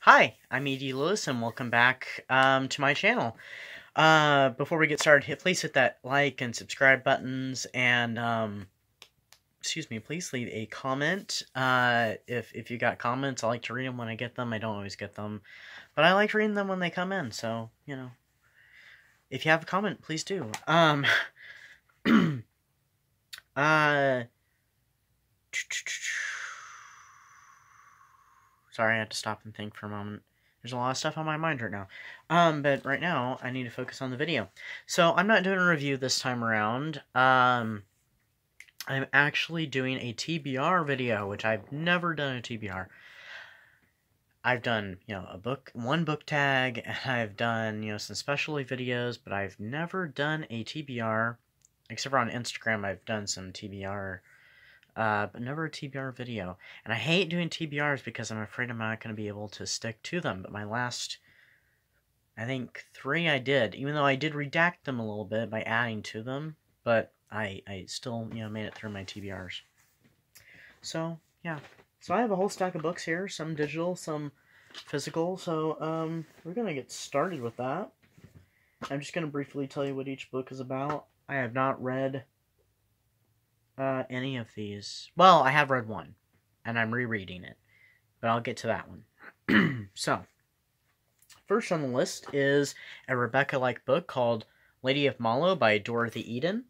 Hi, I'm E.D. Lewis, and welcome back to my channel. Before we get started, please hit that like and subscribe buttons, and please leave a comment. If you got comments, I like to read them when I get them. I don't always get them, but I like reading them when they come in. So if you have a comment, please do. Sorry, I had to stop and think for a moment. There's a lot of stuff on my mind right now. But right now, I need to focus on the video. So, I'm not doing a review this time around. I'm actually doing a TBR video, which I've never done a TBR. I've done, one book tag, and I've done, some specialty videos, but I've never done a TBR. Except for on Instagram, I've done some TBR but never a TBR video. And I hate doing TBRs because I'm afraid I'm not going to be able to stick to them. But my last, I think, 3 I did. Even though I did redact them a little bit by adding to them. But I still, made it through my TBRs. So, yeah. So I have a whole stack of books here. Some digital, some physical. So, we're going to get started with that. I'm just going to briefly tell you what each book is about. I have not read any of these. Well, I have read one, and I'm rereading it, but I'll get to that one. So, first on the list is a Rebecca-like book called Lady of Mallow by Dorothy Eden.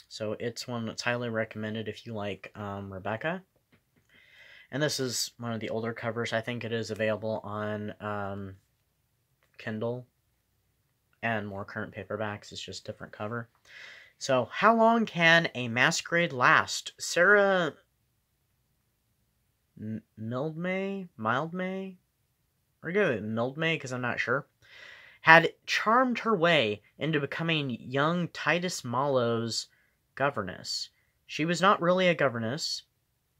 So, it's one that's highly recommended if you like Rebecca. And this is one of the older covers. I think it is available on Kindle and more current paperbacks. It's just a different cover. So, how long can a masquerade last? Sarah Mildmay? Or go with Mildmay, because I'm not sure. Had charmed her way into becoming young Titus Mallow's governess. She was not really a governess,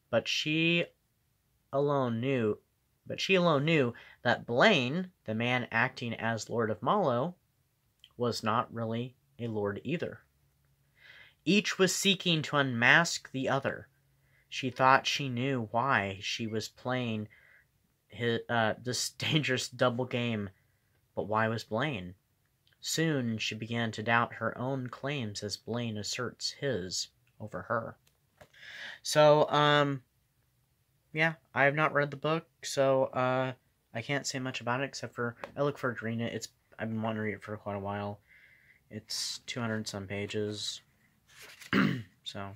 but she alone knew that Blaine, the man acting as Lord of Mallow, was not really a lord either. Each was seeking to unmask the other. She thought she knew why she was playing this dangerous double game, but why was Blaine? Soon she began to doubt her own claims as Blaine asserts his over her. So, yeah, I have not read the book, so I can't say much about it except for I look forward to reading it. I've been wanting to read it for quite a while. It's 200 some pages. So,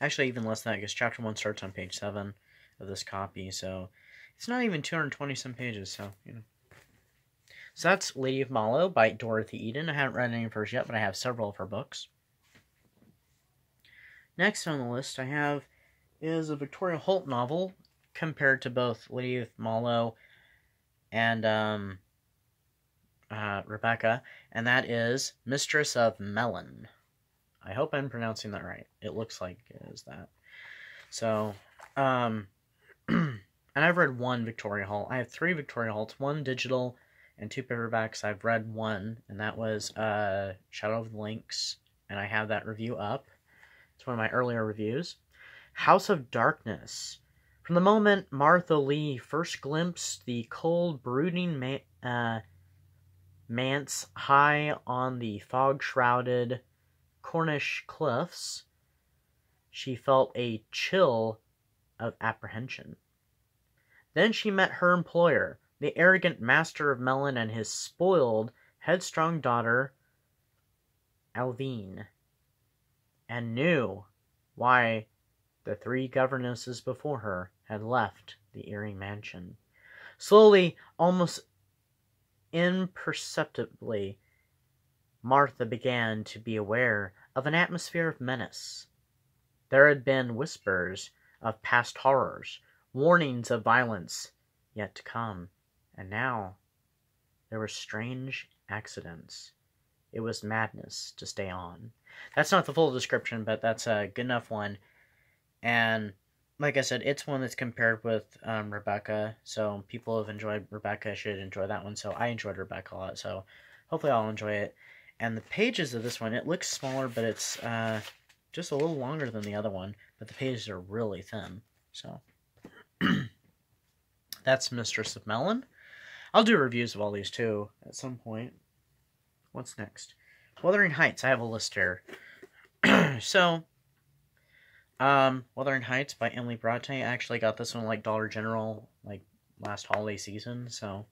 actually even less than that, because chapter 1 starts on page 7 of this copy, so it's not even 220 some pages, so, So that's Lady of Mallow by Dorothy Eden. I haven't read any of hers yet, but I have several of her books. Next on the list I have is a Victoria Holt novel, compared to both Lady of Mallow and, Rebecca, and that is Mistress of Melon. I hope I'm pronouncing that right. It looks like it is that. So, and I've read one Victoria Holt. I have 3 Victoria Holts, 1 digital and 2 paperbacks. I've read 1, and that was Shadow of the Lynx, and I have that review up. It's one of my earlier reviews. House of Darkness. From the moment Martha Lee first glimpsed the cold, brooding manse high on the fog-shrouded Cornish cliffs, she felt a chill of apprehension. Then she met her employer, the arrogant master of Mellyn, and his spoiled, headstrong daughter, Alvine, and knew why the 3 governesses before her had left the eerie mansion. Slowly, almost imperceptibly, Martha began to be aware of an atmosphere of menace. There had been whispers of past horrors, warnings of violence yet to come, and now there were strange accidents. It was madness to stay on. That's not the full description, but that's a good enough one. And like I said, it's one that's compared with Rebecca, so people have enjoyed Rebecca should enjoy that one, so I enjoyed Rebecca a lot, so hopefully I'll enjoy it. And the pages of this one, it looks smaller, but it's just a little longer than the other one, but the pages are really thin, so. That's Mistress of Melon. I'll do reviews of all these too at some point. What's next? Wuthering Heights. I have a list here. So, Wuthering Heights by Emily Brontë. I actually got this one like Dollar General like last holiday season. So,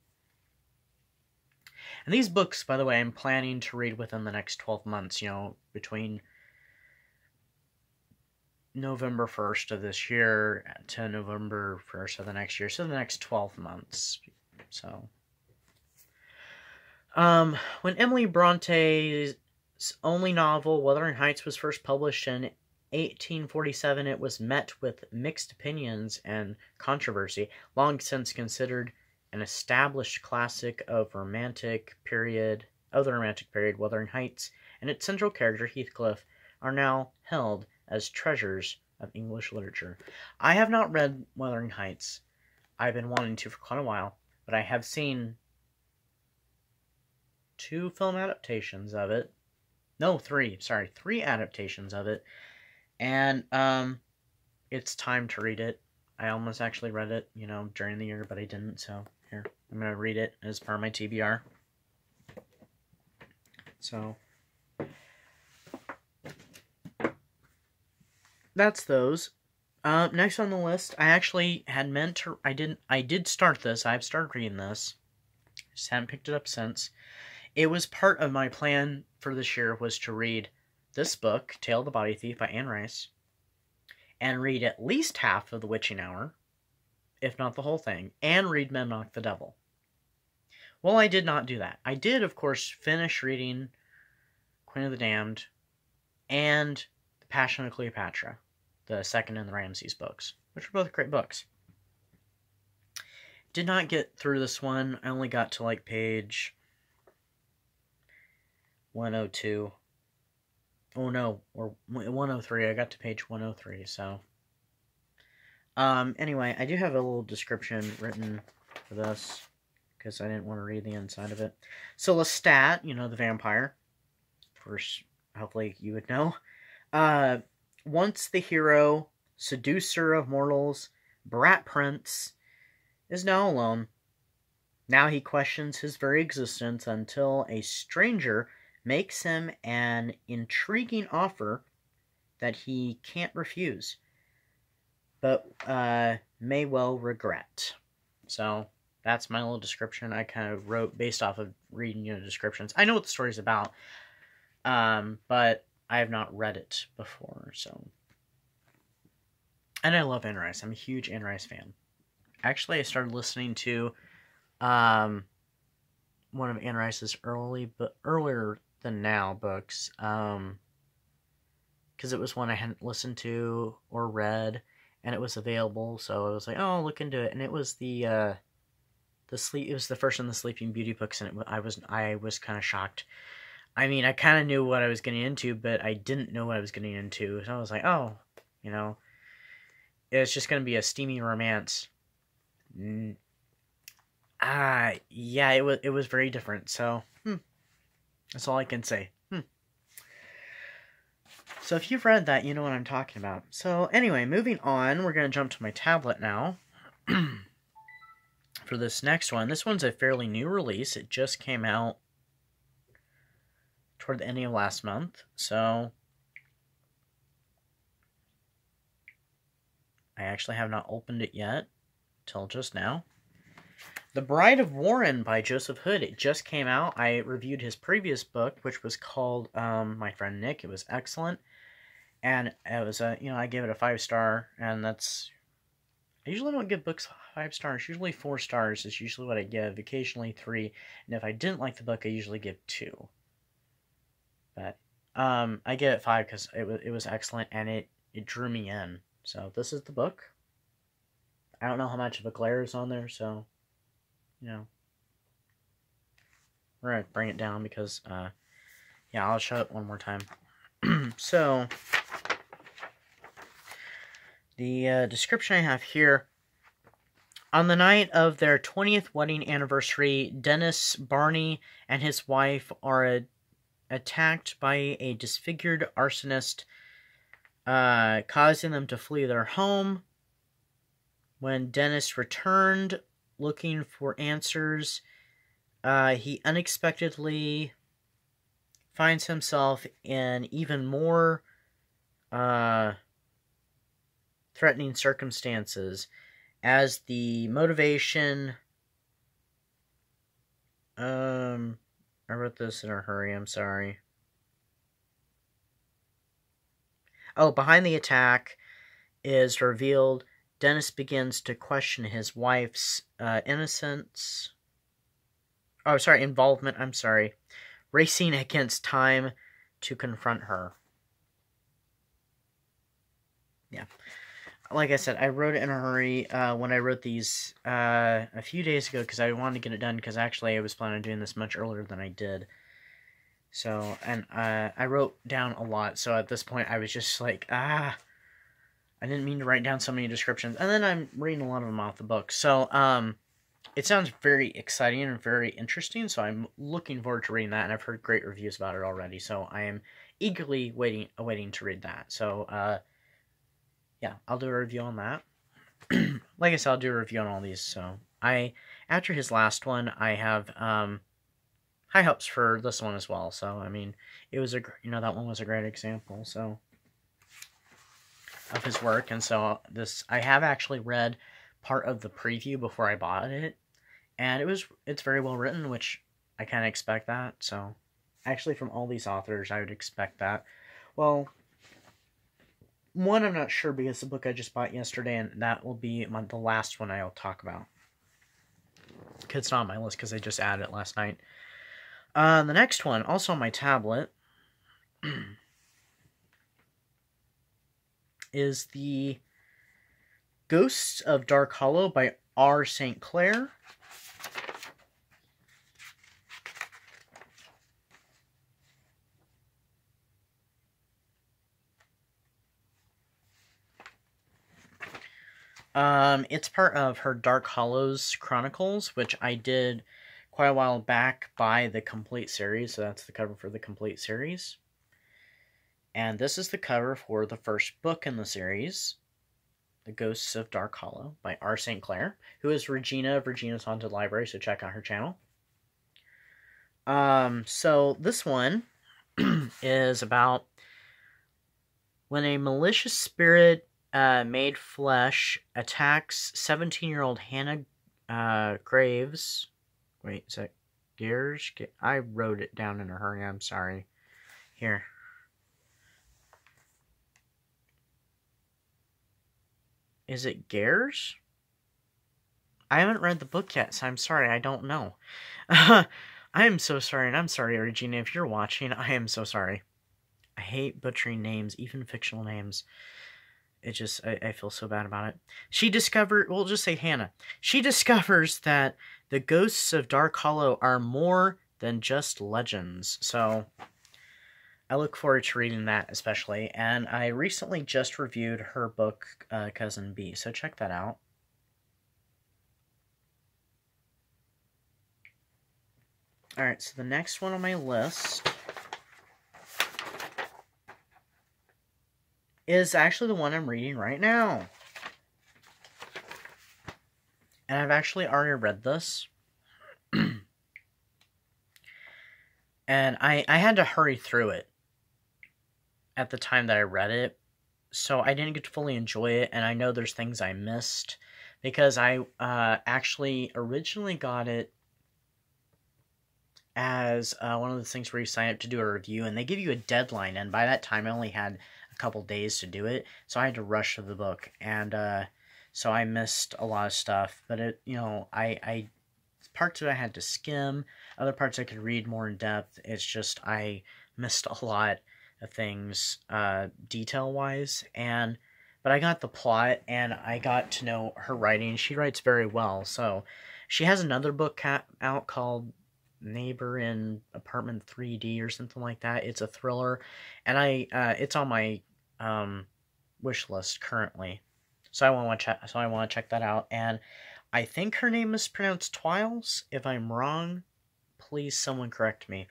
and these books, by the way, I'm planning to read within the next 12 months. You know, between November 1st of this year to November 1st of the next year. So the next 12 months. So, when Emily Bronte's only novel, Wuthering Heights, was first published in 1847, it was met with mixed opinions and controversy. Long since considered an established classic of the romantic period, Wuthering Heights, and its central character, Heathcliff, are now held as treasures of English literature. I have not read Wuthering Heights. I've been wanting to for quite a while, but I have seen 2 film adaptations of it. No, 3. Sorry, 3 adaptations of it. And, it's time to read it. I almost actually read it, you know, during the year, but I didn't, so here, I'm going to read it as part of my TBR. So, that's those. Next on the list, I actually had meant to, I did start this, I've started reading this, just haven't picked it up since. It was part of my plan for this year was to read this book, Tale of the Body Thief by Anne Rice, and read at least half of The Witching Hour, if not the whole thing, and read Men Mock the Devil. Well, I did not do that. I did, of course, finish reading Queen of the Damned and The Passion of Cleopatra, the second in the Ramses books, which were both great books. Did not get through this one. I only got to like page 102. Oh no, or 103. I got to page 103, so. Anyway, I do have a little description written for this, because I didn't want to read the inside of it. So Lestat, you know, the vampire, of course, hopefully you would know, once the hero, seducer of mortals, brat prince, is now alone. Now he questions his very existence until a stranger makes him an intriguing offer that he can't refuse, but may well regret. So that's my little description. I kind of wrote based off of reading, you know, descriptions. I know what the story's about, but I have not read it before, so. And I love Anne Rice. I'm a huge Anne Rice fan. Actually, I started listening to one of Anne Rice's earlier than now books, because it was one I hadn't listened to or read, and it was available, so I was like, oh, I'll look into it. And it was it was the first in the Sleeping Beauty books, and I was kind of shocked. I mean, I kind of knew what I was getting into, but I didn't know what I was getting into, so I was like, oh, you know, it's just going to be a steamy romance. Yeah, it was very different, so, that's all I can say. So if you've read that, you know what I'm talking about. So anyway, moving on, we're going to jump to my tablet now for this next one. This one's a fairly new release. It just came out toward the end of last month, so I actually have not opened it yet till just now. The Bride of Warren by Joseph Hood. It just came out. I reviewed his previous book, which was called My Friend Nick. It was excellent. And it was I gave it a 5-star, and that's, I usually don't give books 5 stars. Usually 4 stars is usually what I give, occasionally 3. And if I didn't like the book, I usually give 2. But I give it 5 because it was excellent, and it drew me in. So this is the book. I don't know how much of a glare is on there, so, you know, we're going to bring it down because, yeah, I'll show it one more time. So, the description I have here, on the night of their 20th wedding anniversary, Dennis Barney and his wife are attacked by a disfigured arsonist, causing them to flee their home. When Dennis returned looking for answers, he unexpectedly finds himself in even more threatening circumstances as the motivation. I wrote this in a hurry, I'm sorry. Oh, behind the attack is revealed. Dennis begins to question his wife's innocence. Oh, sorry, involvement, I'm sorry. Racing against time to confront her. Yeah. Like I said, I wrote it in a hurry when I wrote these a few days ago because I wanted to get it done because actually I was planning on doing this much earlier than I did. So, and I wrote down a lot, so at this point I was just like, I didn't mean to write down so many descriptions. And then I'm reading a lot of them off the book. So, it sounds very exciting and very interesting, so I'm looking forward to reading that, and I've heard great reviews about it already, so I am eagerly awaiting to read that. So, yeah, I'll do a review on that. Like I said, I'll do a review on all these, so after his last one, I have, high hopes for this one as well, so, I mean, it was that one was a great example, so, of his work, and so, I have actually read part of the preview before I bought it, and it's very well written, which I kind of expect that, so, actually from all these authors, I would expect that. Well, one I'm not sure because the book I just bought yesterday, and that will be the last one I'll talk about. It's not on my list because I just added it last night. The next one, also on my tablet, is the Ghosts of Dark Hollow by R. St. Clair. It's part of her Dark Hollows Chronicles, which I did quite a while back by the complete series, so that's the cover for the complete series. And this is the cover for the first book in the series, The Ghosts of Dark Hollow by R. St. Clair, who is Regina of Regina's Haunted Library, so check out her channel. So this one is about when a malicious spirit made flesh attacks 17-year-old Hannah Graves. Wait, is that Gears? I wrote it down in a hurry, I'm sorry. Here. Is it Gears? I haven't read the book yet, so I'm sorry, I don't know. I am so sorry, and I'm sorry, Regina, if you're watching, I am so sorry. I hate butchering names, even fictional names. It just, I feel so bad about it. We'll just say Hannah. She discovers that the ghosts of Dark Hollow are more than just legends. So, I look forward to reading that especially. And I recently just reviewed her book, Cousin B. So check that out. Alright, so the next one on my list is actually the one I'm reading right now. And I've actually already read this. And I had to hurry through it at the time that I read it. So I didn't get to fully enjoy it. And I know there's things I missed. Because I actually originally got it as one of the things where you sign up to do a review. And they give you a deadline. And by that time I only had couple days to do it, so I had to rush through the book, and so I missed a lot of stuff, but it, I parts of it I had to skim, other parts I could read more in depth. It's just I missed a lot of things detail wise, but I got the plot and I got to know her writing. She writes very well. So she has another book out called Neighbor in Apartment 3D or something like that. It's a thriller, and it's on my wish list currently, so I want to check that out. And I think her name is pronounced Twiles. If I'm wrong, please someone correct me.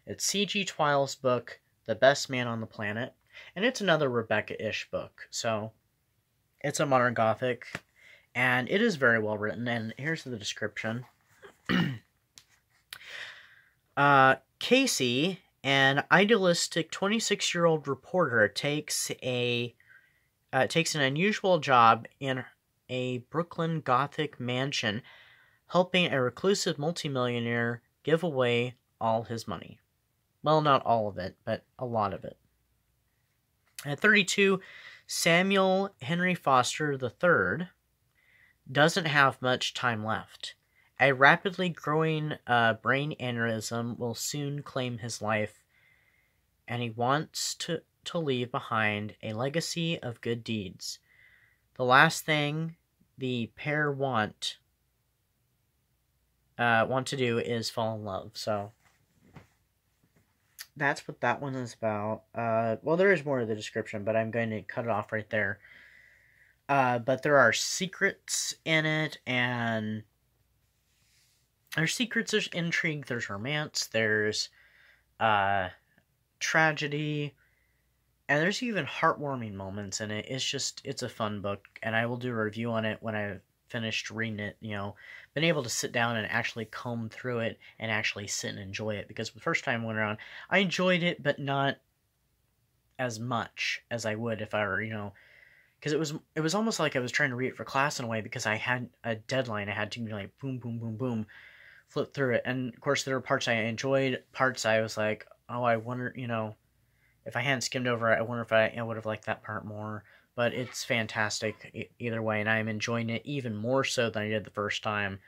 It's C.G. Twiles' book, The Best Man on the Planet, and it's another Rebecca-ish book. So it's a modern Gothic, And it is very well written, and here's the description. Casey, an idealistic 26-year-old reporter, takes an unusual job in a Brooklyn Gothic mansion, helping a reclusive multimillionaire give away all his money. Well, not all of it, but a lot of it. At 32, Samuel Henry Foster III doesn't have much time left. A rapidly growing brain aneurysm will soon claim his life, and he wants to leave behind a legacy of good deeds. The last thing the pair want to do is fall in love. So that's what that one is about. Well, there is more to the description, but I'm going to cut it off right there. But there are secrets in it, and there's secrets, there's intrigue, there's romance, there's tragedy, and there's even heartwarming moments in it. It's a fun book, and I will do a review on it when I've finished reading it, been able to sit down and actually comb through it and actually sit and enjoy it, because the first time I went around, I enjoyed it, but not as much as I would if I were, because it was almost like I was trying to read it for class in a way, because I had a deadline. I had to like boom, boom, boom, boom, flip through it. And of course there were parts I enjoyed, parts I was like, oh, I wonder, if I hadn't skimmed over it, I wonder if I would have liked that part more. But it's fantastic either way, and I'm enjoying it even more so than I did the first time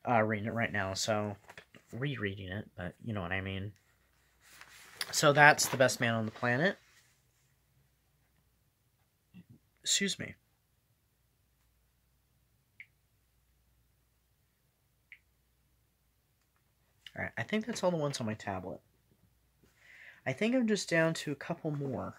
reading it right now. So, rereading it, but you know what I mean. So that's The Best Man on the Planet. Excuse me. Alright, I think that's all the ones on my tablet. I think I'm just down to a couple more.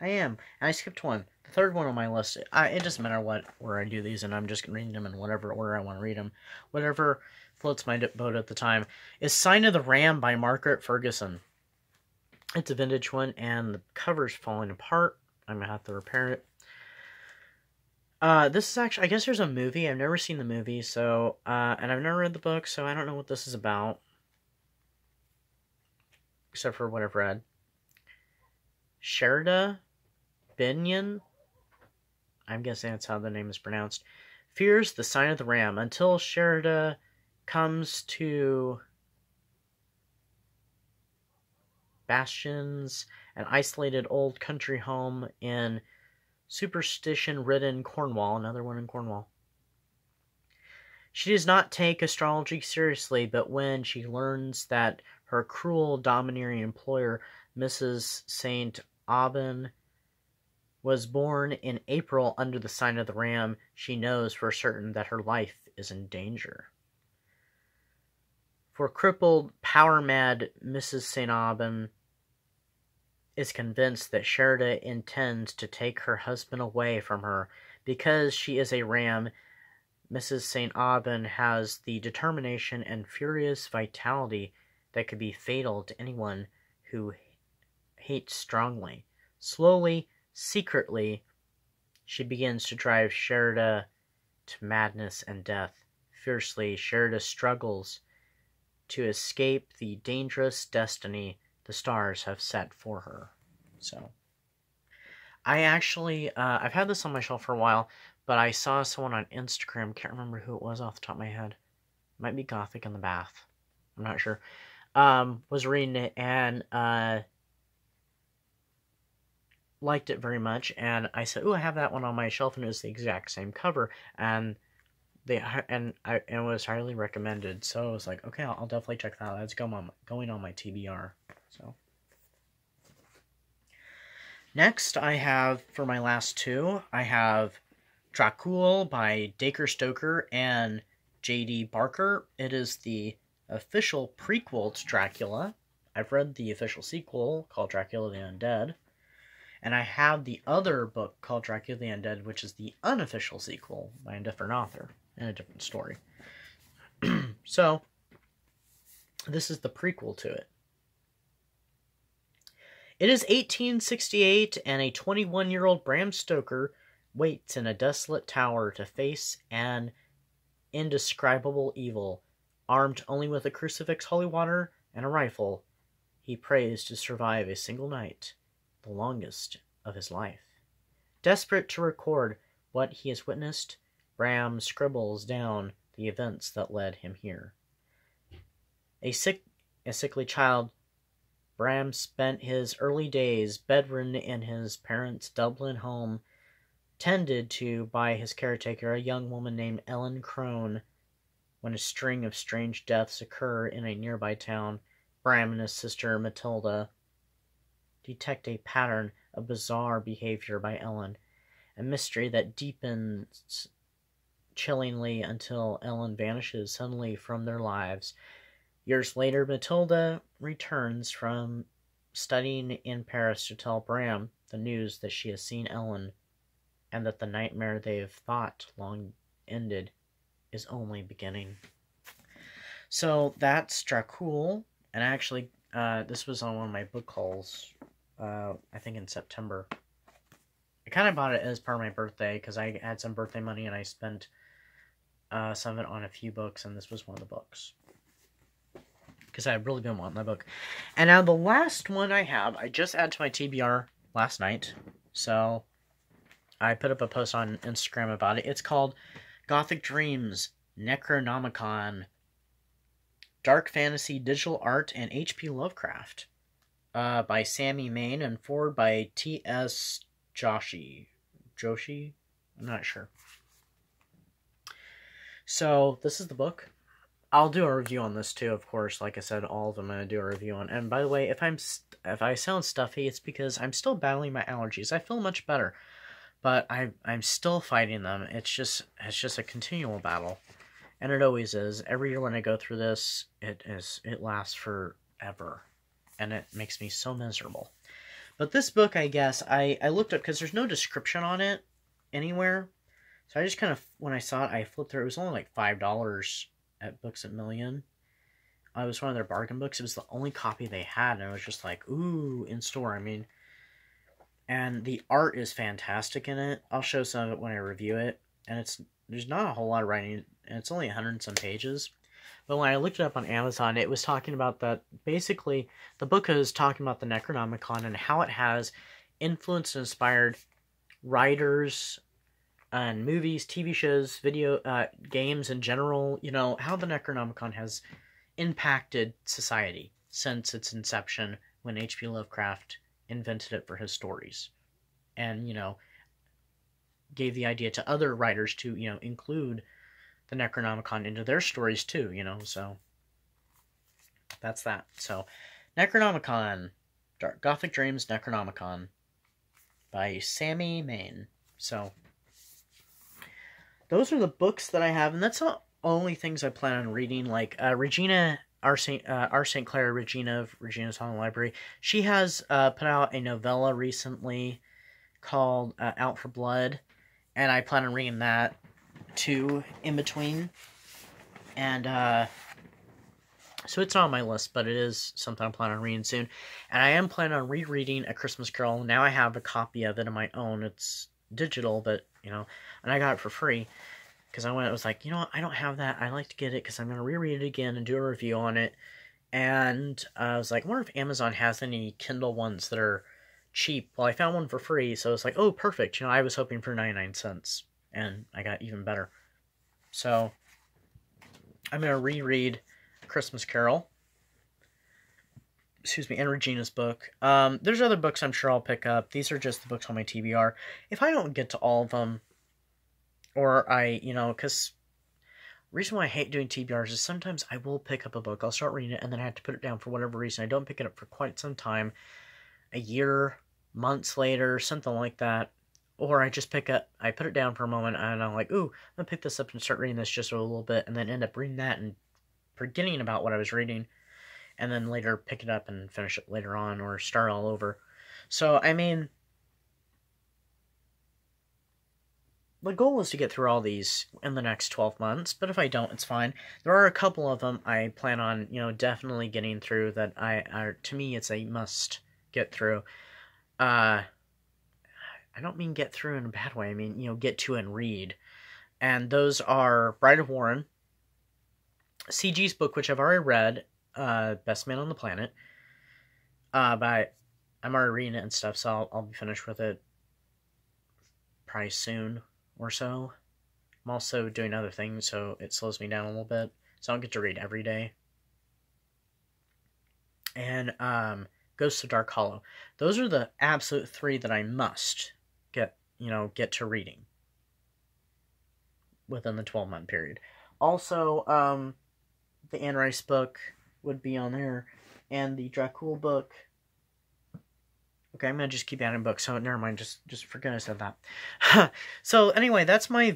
I am. And I skipped one. The third one on my list. It doesn't matter where I do these, and I'm just reading them in whatever order I want to read them. Whatever floats my boat at the time. Is Sign of the Ram by Margaret Ferguson. It's a vintage one, and the cover's falling apart. I'm going to have to repair it. This is actually, I guess there's a movie. I've never seen the movie, so, and I've never read the book, so I don't know what this is about. Except for what I've read. Sherida Binyon, I'm guessing that's how the name is pronounced, fears the Sign of the Ram until Sherida comes to Bastions, an isolated old country home in superstition-ridden Cornwall, another one in Cornwall. She does not take astrology seriously, but when she learns that her cruel, domineering employer, Mrs. St. Aubin, was born in April under the sign of the Ram, she knows for certain that her life is in danger. For crippled, power-mad Mrs. St. Aubin is convinced that Sherida intends to take her husband away from her. Because she is a ram, Mrs. St. Aubin has the determination and furious vitality that could be fatal to anyone who hates strongly. Slowly, secretly, she begins to drive Sherida to madness and death. Fiercely, Sherida struggles to escape the dangerous destiny the stars have set for her. So, I actually, I've had this on my shelf for a while, but I saw someone on Instagram, can't remember who it was off the top of my head, might be Gothic in the Bath, I'm not sure, was reading it, and, liked it very much, and I said, ooh, I have that one on my shelf, and it was the exact same cover, and it was highly recommended, so I was like, okay, I'll definitely check that out. It's going on my TBR. So next, I have, for my last two, I have Dracul by Dacre, Stoker, and J.D. Barker. It is the official prequel to Dracula. I've read the official sequel called Dracula the Undead, and I have the other book called Dracula the Undead, which is the unofficial sequel by a different author and a different story. So, this is the prequel to it. It is 1868, and a 21-year-old Bram Stoker waits in a desolate tower to face an indescribable evil. Armed only with a crucifix, holy water, and a rifle, he prays to survive a single night, the longest of his life. Desperate to record what he has witnessed, Bram scribbles down the events that led him here. A sickly child, Bram spent his early days bedridden in his parents' Dublin home, tended to by his caretaker, a young woman named Ellen Crone. When a string of strange deaths occur in a nearby town, Bram and his sister Matilda detect a pattern of bizarre behavior by Ellen, a mystery that deepens chillingly until Ellen vanishes suddenly from their lives. Years later, Matilda returns from studying in Paris to tell Bram the news that she has seen Ellen, and that the nightmare they've thought long ended is only beginning. So that's Dracul, and actually, this was on one of my book hauls, I think in September. I kind of bought it as part of my birthday, because I had some birthday money, and I spent some of it on a few books, and this was one of the books. Because I've really been wanting that book. And now the last one I have, I just added to my TBR last night, so I put up a post on Instagram about it. It's called Gothic Dreams, Necronomicon, Dark Fantasy, Digital Art, and H.P. Lovecraft, by Sammy, Maine, and forward by T.S. Joshi? I'm not sure. So, this is the book. I'll do a review on this too, of course. Like I said, all of them I'm going to do a review on. And by the way, if I sound stuffy, it's because I'm still battling my allergies. I feel much better, but I'm still fighting them. It's just a continual battle. And it always is. Every year when I go through this, it lasts forever. And it makes me so miserable. But this book, I guess, I looked up, because there's no description on it anywhere. So I just kind of, when I saw it, I flipped through. It was only like $5 at Books at Million. It was one of their bargain books. It was the only copy they had, and I was just like, ooh, in store, I mean. And the art is fantastic in it. I'll show some of it when I review it. And there's not a whole lot of writing, and it's only 100 and some pages. But when I looked it up on Amazon, it was talking about that, basically, the book is talking about the Necronomicon and how it has influenced and inspired writers and movies, TV shows, video games in general. You know, how the Necronomicon has impacted society since its inception, when H.P. Lovecraft invented it for his stories. And, you know, gave the idea to other writers to, you know, include the Necronomicon into their stories too, you know, so that's that. So, Necronomicon, Gothic Dreams, Necronomicon, by Sammy, Maine. So, those are the books that I have, and that's the only things I plan on reading. Like, Regina, R. St. Clair Regina of Regina's Haunted Library, she has put out a novella recently called Out for Blood, and I plan on reading that too in between. And so it's not on my list, but it is something I'm planning on reading soon. And I am planning on rereading A Christmas Carol. Now I have a copy of it on my own. It's digital, but, you know, and I got it for free, because I was like, you know what, I don't have that. I like to get it, because I'm going to reread it again and do a review on it. And I was like, I wonder if Amazon has any Kindle ones that are cheap. Well, I found one for free, so it's like, oh, perfect. You know, I was hoping for 99 cents. And I got even better. So, I'm going to reread Christmas Carol. Excuse me, and Regina's book. There's other books I'm sure I'll pick up. These are just the books on my TBR. If I don't get to all of them, or you know, because the reason why I hate doing TBRs is sometimes I will pick up a book, I'll start reading it, and then I have to put it down for whatever reason. I don't pick it up for quite some time. A year, months later, something like that. Or I just put it down for a moment, and I'm like, ooh, I'm going to pick this up and start reading this just a little bit, and then end up reading that and forgetting about what I was reading, and then later pick it up and finish it later on, or start all over. So, I mean, the goal is to get through all these in the next 12 months, but if I don't, it's fine. There are a couple of them I plan on, you know, definitely getting through that to me, it's a must get through. I don't mean get through in a bad way. I mean, you know, get to and read. And those are Bride of Warren, CG's book, which I've already read, Best Man on the Planet. But I'm already reading it and stuff, so I'll be finished with it probably soon or so. I'm also doing other things, so it slows me down a little bit. So I don't get to read every day. And Ghosts of Dark Hollow. Those are the absolute 3 that I must get to reading within the 12-month period. Also, the Anne Rice book would be on there, and the Dracul book. Okay, I'm gonna just keep adding books, so never mind, just forget I said that. So anyway, that's my